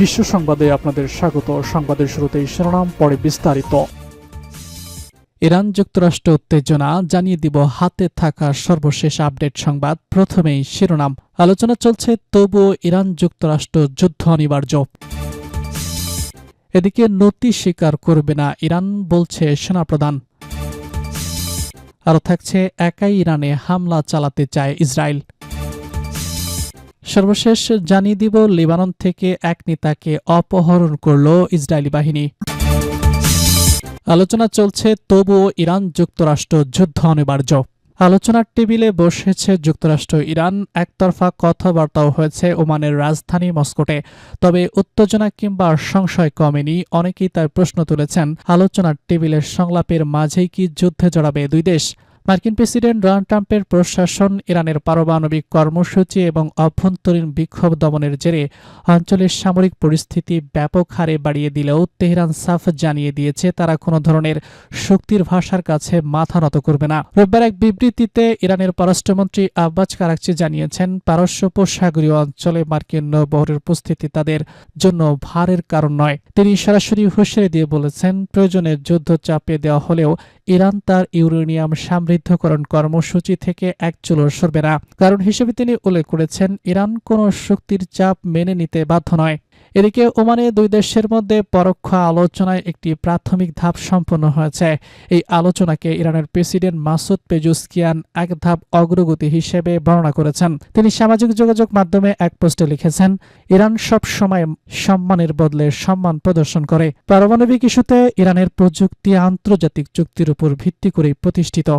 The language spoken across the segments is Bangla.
বিশ্ব সংবাদে আপনাদের স্বাগত। সংবাদের শুরুতেই শিরোনাম, পরে বিস্তারিত। ইরান যুক্তরাষ্ট্র উত্তেজনা, জানিয়ে দিব হাতে থাকা সর্বশেষ আপডেট সংবাদ। প্রথমেই শিরোনাম। আলোচনা চলছে, তবুও ইরান যুক্তরাষ্ট্র যুদ্ধ অনিবার্য। এদিকে নতি স্বীকার করবে না ইরান, বলছে সেনাপ্রধান। আরও থাকছে, একাই ইরানে হামলা চালাতে চায় ইসরায়েল। সর্বশেষ জানিয়ে দিব, লেবানন থেকে এক নেতাকে অপহরণ করল ইসরায়েলি বাহিনী। আলোচনা চলছে, তবুও ইরান যুক্তরাষ্ট্র যুদ্ধ অনিবার্য। আলোচনার টেবিলে বসেছে যুক্তরাষ্ট্র ইরান, একতরফা কথাবার্তাও হয়েছে ওমানের রাজধানী মস্কোতে। তবে উত্তেজনা কিংবা সংশয় কমেনি। অনেকেই তার প্রশ্ন তুলেছেন, আলোচনার টেবিলের সংলাপের মাঝেই কি যুদ্ধে জড়াবে দুই দেশ? মার্কিন প্রেসিডেন্ট ডোনাল্ড ট্রাম্পের প্রশাসন ইরানের পারমাণবিক কর্মসূচি এবং অভ্যন্তরীণ বিক্ষোভ দমনের জেরে অঞ্চলের সামরিক পরিস্থিতি ব্যাপক হারে বাড়িয়ে দিলেও তেহরান সাফ জানিয়ে দিয়েছে তারা কোনো ধরনের শক্তির ভাষার কাছে মাথা নত করবে না। রোববার এক বিবৃতিতে ইরানের পররাষ্ট্রমন্ত্রী আব্বাস কারাকচি জানিয়েছেন, পারস্য উপসাগরীয় অঞ্চলে মার্কিন নৌবহরের উপস্থিতি তাদের জন্য ভারের কারণ নয়। তিনি সরাসরি হুঁশিয়ারি দিয়ে বলেছেন, প্রয়োজনে যুদ্ধ চাপিয়ে দেওয়া হলেও ইরান তার ইউরেনিয়াম সমৃদ্ধকরণ কর্মসূচি থেকে এক চুলো সরবে না। কারণ হিসেবে তিনি উল্লেখ করেছেন, ইরান কোনো শক্তির চাপ মেনে নিতে বাধ্য নয়। এদিকে ওমানে দুই দেশের মধ্যে পরোক্ষ আলোচনায় একটি প্রাথমিক ধাপ সম্পন্ন হয়েছে। এই আলোচনাকে ইরানের প্রেসিডেন্ট মাসুদ পেজুস্কিয়ান এক ধাপ অগ্রগতি হিসেবে বর্ণনা করেছেন। তিনি সামাজিক যোগাযোগ মাধ্যমে এক পোস্টে লিখেছেন, ইরান সব সময় সম্মানের বদলে সম্মান প্রদর্শন করে। পারমাণবিক ইস্যুতে ইরানের প্রযুক্তি আন্তর্জাতিক চুক্তির উপর ভিত্তি করেই প্রতিষ্ঠিত।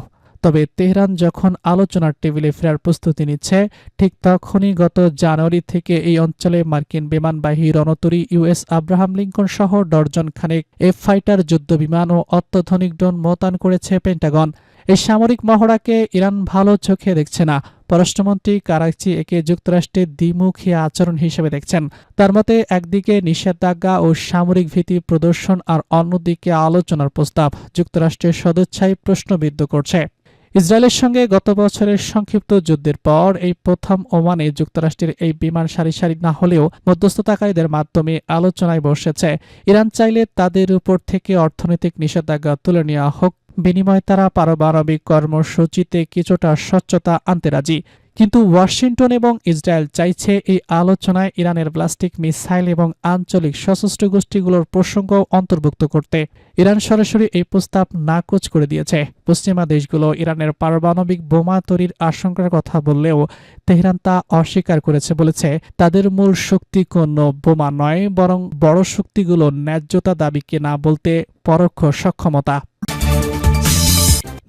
তবে তেহরান যখন আলোচনার টেবিলে ফেরার প্রস্তুতি নিচ্ছে, ঠিক তখনই গত জানুয়ারি থেকে এই অঞ্চলে মার্কিন বিমানবাহী রণতরী ইউএস আব্রাহাম লিঙ্কন সহ ডর্জন খানেক এফ ফাইটার যুদ্ধবিমান ও অত্যাধুনিক ড্রোন মোতায়েন করেছে পেন্টাগন। এই সামরিক মহড়াকে ইরান ভালো চোখে দেখছে না। পররাষ্ট্রমন্ত্রী কারাকচি একে যুক্তরাষ্ট্রের দ্বিমুখী আচরণ হিসেবে দেখছেন। তার মতে, একদিকে নিষেধাজ্ঞা ও সামরিক ভীতি প্রদর্শন, আর অন্যদিকে আলোচনার প্রস্তাব যুক্তরাষ্ট্রের সদিচ্ছাই প্রশ্নবিদ্ধ করছে। ইসরায়েলের সঙ্গে গত বছরের সংক্ষিপ্ত যুদ্ধের পর এই প্রথম ওমানে যুক্তরাষ্ট্রের এই বিমান সারি সারি না হলেও মধ্যস্থতাকারীদের মাধ্যমে আলোচনায় বসেছে। ইরান চাইলে তাদের উপর থেকে অর্থনৈতিক নিষেধাজ্ঞা তুলে নেওয়া হোক, বিনিময়ে তারা পারমাণবিক কর্মসূচিতে কিছুটা স্বচ্ছতা আনতে রাজি। কিন্তু ওয়াশিংটন এবং ইসরায়েল চাইছে এই আলোচনায় ইরানের ব্যালিস্টিক মিসাইল এবং আঞ্চলিক সশস্ত্র গোষ্ঠীগুলোর প্রসঙ্গ অন্তর্ভুক্ত করতে। ইরান সরাসরি এই প্রস্তাব নাকচ করে দিয়েছে। পশ্চিমা দেশগুলো ইরানের পারমাণবিক বোমা তৈরির আশঙ্কার কথা বললেও তেহরান তা অস্বীকার করেছে, বলেছে তাদের মূল শক্তি কোনো বোমা নয়, বরং বড় শক্তিগুলোর ন্যায্যতা দাবিকে না বলতে পরোক্ষ সক্ষমতা।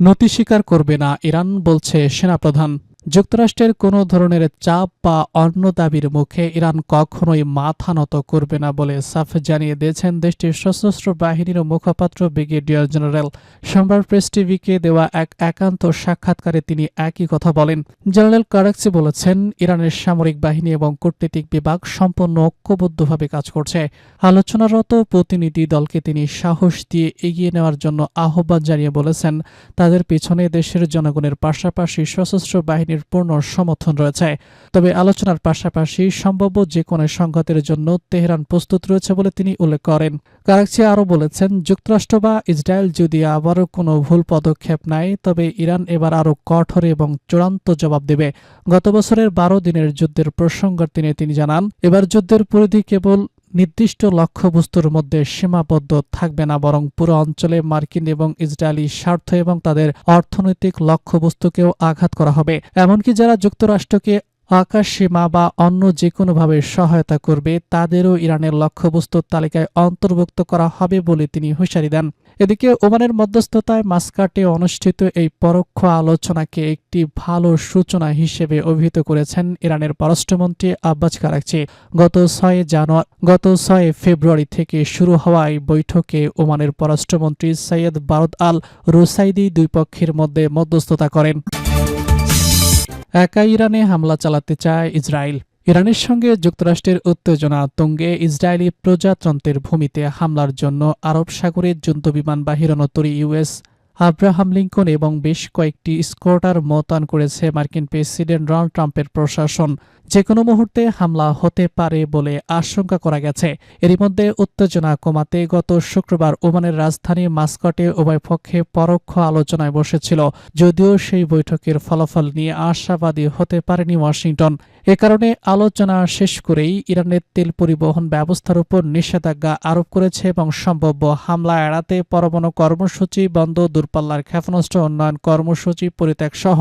নতি স্বীকার করবে না ইরান, বলছে সেনাপ্রধান। যুক্তরাষ্ট্রের কোনো ধরনের চাপ বা অন্য দাবির মুখে ইরান কখনোই মাথা নত করবে না বলে সাফ জানিয়ে দিয়েছেন দেশটির সশস্ত্র বাহিনীর মুখপাত্র ব্রিগেডিয়ার জেনারেল। সোমবার প্রেস টিভিকে দেওয়া এক একান্ত সাক্ষাৎকারে তিনি একই কথা বলেন। জেনারেল কারাকচি বলেছেন, ইরানের সামরিক বাহিনী এবং কূটনীতিক বিভাগ সম্পূর্ণ ঐক্যবদ্ধভাবে কাজ করছে। আলোচনারত প্রতিনিধি দলকে তিনি সাহস দিয়ে এগিয়ে নেওয়ার জন্য আহ্বান জানিয়ে বলেছেন, তাদের পিছনে দেশের জনগণের পাশাপাশি সশস্ত্র বাহিনীর পূর্ণ সমর্থন রয়েছে। তবে আলোচনার পাশাপাশি সম্ভাব্য যে কোনো সংঘাতের জন্য তেহরান প্রস্তুত রয়েছে বলে তিনি উল্লেখ করেন। কারাকচি আরও বলেছেন, যুক্তরাষ্ট্র বা ইসরায়েল যদি আবারও কোনো ভুল পদক্ষেপ নেয়, তবে ইরান এবার আরও কঠোর এবং চূড়ান্ত জবাব দেবে। গত বছরের 12 দিনের যুদ্ধের প্রসঙ্গ তিনি জানান, এবার যুদ্ধের পরিধি কেবল নির্দিষ্ট লক্ষ্যবস্তুর মধ্যে সীমাবদ্ধ থাকবে না, বরং পুরো অঞ্চলে মার্কিন এবং ইসরায়েলি স্বার্থ এবং তাদের অর্থনৈতিক লক্ষ্যবস্তুকেও আঘাত করা হবে। এমনকি যারা যুক্তরাষ্ট্রকে আকাশ সীমা বা অন্য যে কোনোভাবে সহায়তা করবে, তাদেরও ইরানের লক্ষ্যবস্তুর তালিকায় অন্তর্ভুক্ত করা হবে বলে তিনি হুঁশিয়ারি দেন। এদিকে ওমানের মধ্যস্থতায় মাস্কাটে অনুষ্ঠিত এই পরোক্ষ আলোচনাকে একটি ভালো সূচনা হিসেবে অভিহিত করেছেন ইরানের পররাষ্ট্রমন্ত্রী আব্বাস কারাকচি। গত 6 ফেব্রুয়ারি থেকে শুরু হওয়া এই বৈঠকে ওমানের পররাষ্ট্রমন্ত্রী সৈয়দ বারদ আল রুসাইদি দুই পক্ষের মধ্যে মধ্যস্থতা করেন। একা ইরানে হামলা চালাতে চায় ইসরায়েল। ইরানের সঙ্গে যুক্তরাষ্ট্রের উত্তেজনা তুঙ্গে ইসরায়েলি প্রজাতন্ত্রের ভূমিতে হামলার জন্য আরব সাগরের যুদ্ধবিমানবাহী রণতরী ইউএস আব্রাহাম লিঙ্কন এবং বেশ কয়েকটি স্কোয়াডার মোতায়েন করেছে মার্কিন প্রেসিডেন্ট ডোনাল্ড ট্রাম্পের প্রশাসন। যেকোনো মুহূর্তে হামলা হতে পারে বলে আশঙ্কা করা গেছে। এরই মধ্যে উত্তেজনা কমাতে গত শুক্রবার ওমানের রাজধানী মাস্কটে উভয় পক্ষে পরোক্ষ আলোচনায় বসেছিল, যদিও সেই বৈঠকের ফলাফল নিয়ে আশাবাদী হতে পারেনি ওয়াশিংটন। এ কারণে আলোচনা শেষ করেই ইরানের তেল পরিবহন ব্যবস্থার উপর নিষেধাজ্ঞা আরোপ করেছে এবং সম্ভাব্য হামলা এড়াতে পরমাণু কর্মসূচি বন্ধ, দূরপাল্লার ক্ষেপণাস্ত্র উন্নয়ন কর্মসূচি পরিত্যাগ সহ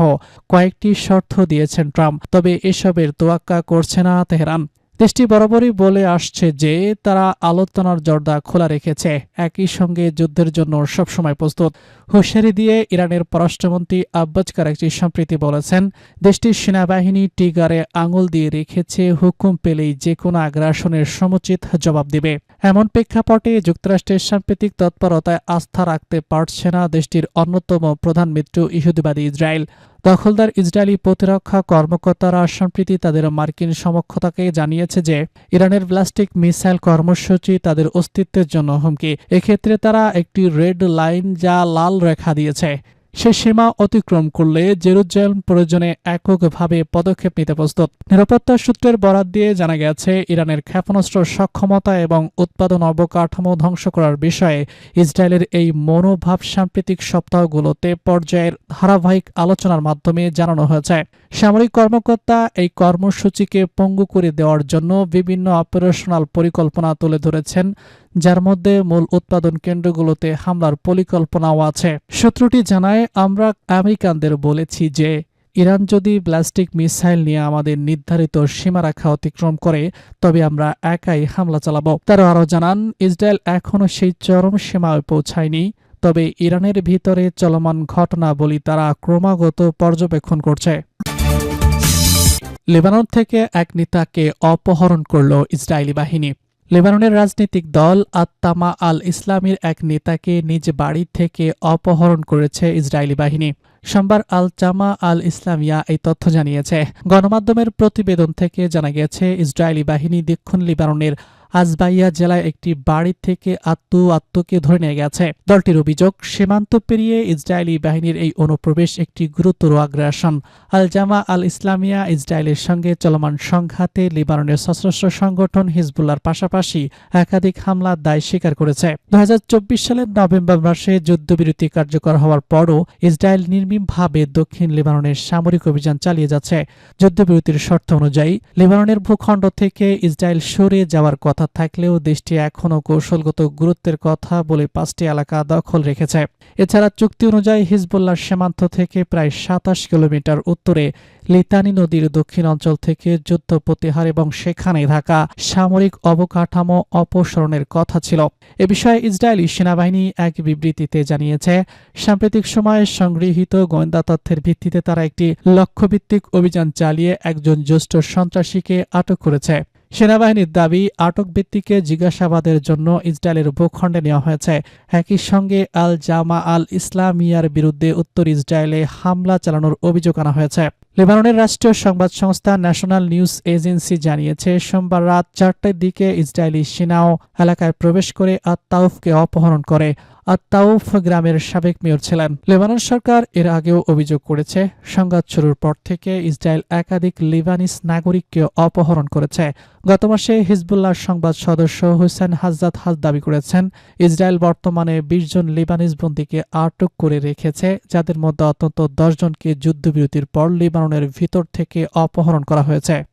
কয়েকটি শর্ত দিয়েছেন ট্রাম্প। তবে এসবের তোয়াক্কা করছে না তেহরান। দেশটি বরাবরই বলে আসছে যে তারা আলোচনার দরজা খোলা রেখেছে, একই সঙ্গে যুদ্ধের জন্য সবসময় প্রস্তুত। হুঁশিয়ারি দিয়ে ইরানের পররাষ্ট্রমন্ত্রী আব্বাস কারাকচি সম্প্রতি বলেছেন, দেশটির সেনাবাহিনী টিগারে আঙুল দিয়ে রেখেছে, হুকুম পেলেই যে কোনো আগ্রাসনের সমুচিত জবাব দেবে। এমন প্রেক্ষাপটে যুক্তরাষ্ট্রের সাম্প্রতিক তৎপরতায় আস্থা রাখতে পারছে না দেশটির অন্যতম প্রধান মিত্র ইহুদিবাদী ইসরায়েল। দখলদার ইসরায়েলি প্রতিরক্ষা কর্মকর্তারা সম্প্রতি তাদের মার্কিন সমকক্ষতাকে জানিয়েছে যে ইরানের ব্যালিস্টিক মিসাইল কর্মসূচি তাদের অস্তিত্বের জন্য হুমকি। এক্ষেত্রে তারা একটি রেড লাইন, যা লাল রেখা দিয়েছে। সে সীমা অতিক্রম করলে জেরুজালেম প্রয়োজনে এককভাবে পদক্ষেপ নিতে প্রস্তুত। নিরাপত্তা সূত্রের বরাত দিয়ে জানা গেছে, ইরানের ক্ষেপণাস্ত্র সক্ষমতা এবং উৎপাদন অবকাঠামো ধ্বংস করার বিষয়ে ইসরায়েলের এই মনোভাব সাম্প্রতিক সপ্তাহগুলোতে পর্যায়ের ধারাবাহিক আলোচনার মাধ্যমে জানানো হয়েছে। সামরিক কর্মকর্তা এই কর্মসূচিকে পঙ্গু করে দেওয়ার জন্য বিভিন্ন অপারেশনাল পরিকল্পনা তুলে ধরেছেন, যার মধ্যে মূল উৎপাদন কেন্দ্রগুলোতে হামলার পরিকল্পনাও আছে। সূত্রটি জানায়, আমরা আমেরিকানদের বলেছি যে ইরান যদি ব্যালিস্টিক মিসাইল নিয়ে আমাদের নির্ধারিত সীমারেখা অতিক্রম করে তবে আমরা একাই হামলা চালাবো। তারা আরও জানান, ইসরায়েল এখনও সেই চরম সীমায় পৌঁছায়নি, তবে ইরানের ভিতরে চলমান ঘটনাবলী তারা ক্রমাগত পর্যবেক্ষণ করছে। লেবানন থেকে এক নেতাকে অপহরণ করল ইসরায়েলি বাহিনী। লেবাননের রাজনৈতিক দল আত্তামা আল ইসলামীর এক নেতাকে নিজ বাড়ি থেকে অপহরণ করেছে ইসরায়েলি বাহিনী। সোমবার আল জামা আল ইসলামিয়া এই তথ্য জানিয়েছে। গণমাধ্যমের প্রতিবেদন থেকে জানা গেছে, ইসরায়েলি বাহিনী দক্ষিণ লেবাননের আজবাইয়া জেলায় একটি বাড়ি থেকে আত্মকে ধরে নিয়ে গেছে। দলটির অভিযোগ, সীমান্ত পেরিয়ে ইসরায়েলি বাহিনীর এই অনুপ্রবেশ একটি গুরুতর আগ্রাসন। আল জামা আল ইসলামিয়া ইসরায়েলের সঙ্গে চলমান সংঘাতে লেবাননের সশস্ত্র সংগঠন হিজবুল্লাহর পাশাপাশি একাধিক হামলার দায় স্বীকার করেছে। 2024 সালের নভেম্বর মাসে যুদ্ধবিরতি কার্যকর হওয়ার পরও ইসরায়েল নির্মমভাবে দক্ষিণ লেবাননের সামরিক অভিযান চালিয়ে যাচ্ছে। যুদ্ধবিরতির শর্ত অনুযায়ী লেবাননের ভূখণ্ড থেকে ইসরায়েল সরে যাওয়ার কথা থাকলেও দেশটি এখনও কৌশলগত গুরুত্বের কথা বলে 5টি এলাকা দখল রেখেছে। এছাড়া চুক্তি অনুযায়ী হিজবুল্লাহর সীমান্ত থেকে প্রায় 27 কিলোমিটার উত্তরে লিতানি নদীর দক্ষিণ অঞ্চল থেকে যুদ্ধ প্রতিহার এবং সেখানে থাকা সামরিক অবকাঠামো অপসারণের কথা ছিল। এ বিষয়ে ইসরায়েলি সেনাবাহিনী এক বিবৃতিতে জানিয়েছে, সাম্প্রতিক সময়ে সংগৃহীত গোয়েন্দা তথ্যের ভিত্তিতে তারা একটি লক্ষ্যভিত্তিক অভিযান চালিয়ে একজন জ্যেষ্ঠ সন্ত্রাসীকে আটক করেছে। সেনাবাহিনীর দাবি, আটক ব্যক্তিকে জিজ্ঞাসাবাদের জন্য ইসরায়েলের ভূখণ্ডে নেওয়া হয়েছে। একই সঙ্গে আল জামা আল ইসলামিয়ার বিরুদ্ধে উত্তর ইসরায়েলে হামলা চালানোর অভিযোগ আনা হয়েছে। লেবাননের রাষ্ট্রীয় সংবাদ সংস্থা ন্যাশনাল নিউজ এজেন্সি জানিয়েছে, সোমবার রাত 4টার দিকে ইসরায়েলি সেনাও এলাকায় প্রবেশ করে আত-তাউফকে অপহরণ করে। আত-তাউফ গ্রামের সাবেক মেয়র ছিলেন। লেবানন সরকার এর আগেও অভিযোগ করেছে, সংঘাত শুরুর পর থেকে ইসরায়েল একাধিক লিবানিস নাগরিককে অপহরণ করেছে। গত মাসে হিজবুল্লাহর সংবাদ সদস্য হুসেন হাজ্জাদ দাবি করেছেন, ইসরায়েল বর্তমানে 20 জন লিবানিস বন্দীকে আটক করে রেখেছে, যাদের মধ্যে অন্তত 10 জনকে যুদ্ধবিরতির পর লেবাননের ভিতর থেকে অপহরণ করা হয়েছে।